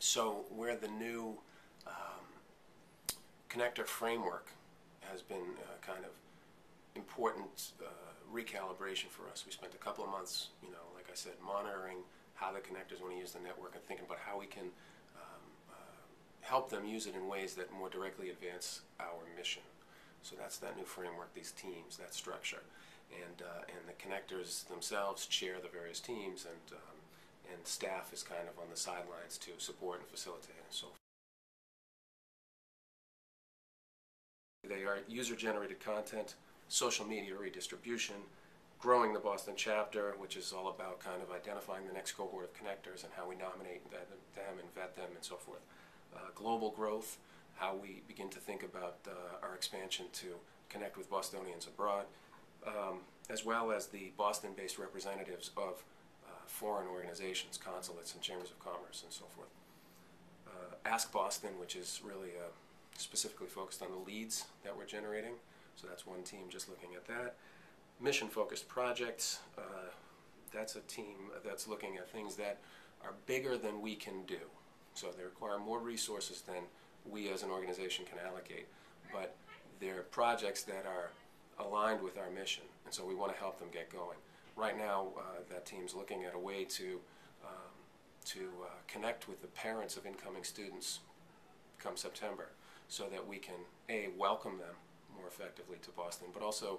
So where the new connector framework has been kind of important recalibration for us. We spent a couple of months, like I said, monitoring how the connectors want to use the network and thinking about how we can help them use it in ways that more directly advance our mission. So that's that new framework, these teams, that structure. And the connectors themselves chair the various teams, and staff is kind of on the sidelines to support and facilitate and so forth. They are user-generated content, social media redistribution, growing the Boston chapter, which is all about kind of identifying the next cohort of connectors and how we nominate them and vet them and so forth. Global growth, how we begin to think about our expansion to connect with Bostonians abroad, as well as the Boston-based representatives of foreign organizations, consulates and chambers of commerce and so forth. Ask Boston, which is really specifically focused on the leads that we're generating. So that's one team just looking at that. Mission-focused projects, that's a team that's looking at things that are bigger than we can do. So they require more resources than we as an organization can allocate, but they're projects that are aligned with our mission, and so we want to help them get going. Right now, that team's looking at a way to connect with the parents of incoming students come September, so that we can, A, welcome them more effectively to Boston, but also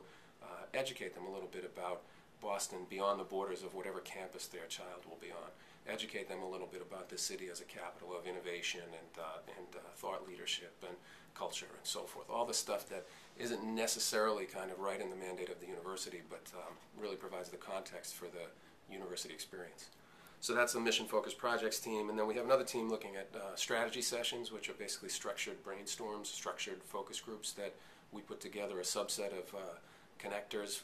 educate them a little bit about Boston beyond the borders of whatever campus their child will be on. Educate them a little bit about the city as a capital of innovation and thought leadership and culture and so forth. All the stuff that isn't necessarily kind of right in the mandate of the university, but really provides the context for the university experience. So that's the mission-focused projects team, and then we have another team looking at strategy sessions, which are basically structured brainstorms, structured focus groups that we put together, a subset of connectors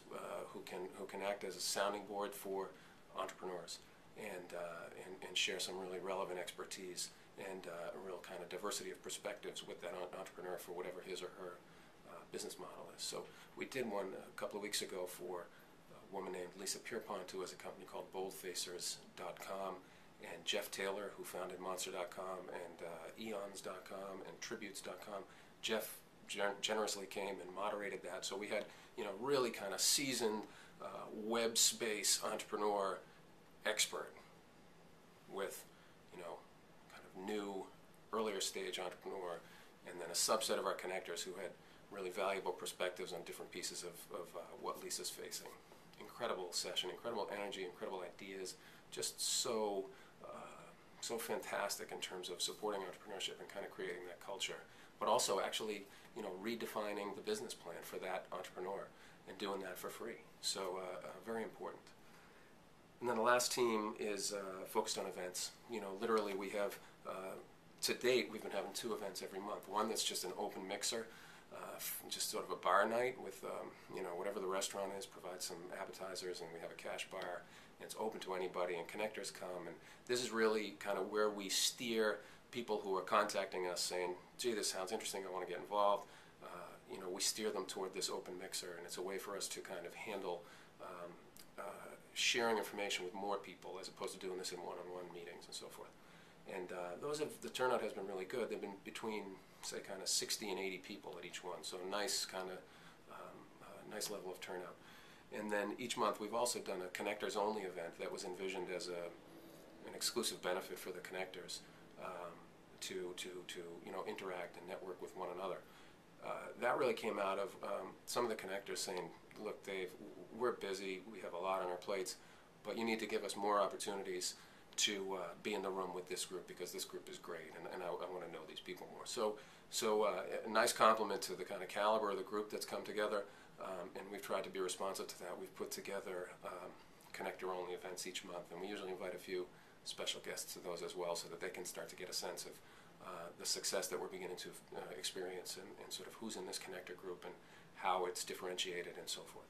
who can act as a sounding board for entrepreneurs and share some really relevant expertise and a real kind of diversity of perspectives with that entrepreneur for whatever his or her business model is. So we did one a couple of weeks ago for a woman named Lisa Pierpont, who has a company called boldfacers.com, and Jeff Taylor, who founded Monster.com and Eons.com and Tributes.com. Jeff generously came and moderated that, so we had really kind of seasoned web space entrepreneur expert with kind of new earlier stage entrepreneur, and then a subset of our connectors who had really valuable perspectives on different pieces of what Lisa's facing. Incredible session, incredible energy, incredible ideas, just so fantastic in terms of supporting entrepreneurship and kind of creating that culture, but also actually redefining the business plan for that entrepreneur and doing that for free. So very important. And then the last team is focused on events. Literally we have, to date, we've been having 2 events every month. One that's just an open mixer, just sort of a bar night with, whatever the restaurant is, provide some appetizers, and we have a cash bar, and it's open to anybody, and connectors come. And this is really kind of where we steer people who are contacting us saying, gee, this sounds interesting, I want to get involved. We steer them toward this open mixer, and it's a way for us to kind of handle sharing information with more people as opposed to doing this in one-on-one meetings and so forth. And the turnout has been really good. They've been between, say, kind of 60 and 80 people at each one, so nice kind of nice level of turnout. And then each month we've also done a connectors only event that was envisioned as an exclusive benefit for the connectors to interact and network with one another. That really came out of some of the connectors saying, look, Dave, we're busy, we have a lot on our plates, but you need to give us more opportunities to be in the room with this group, because this group is great, and I want to know these people more. So a nice compliment to the kind of caliber of the group that's come together, and we've tried to be responsive to that. We've put together connector-only events each month, and we usually invite a few special guests to those as well, so that they can start to get a sense of the success that we're beginning to experience, and sort of who's in this connector group and how it's differentiated and so forth.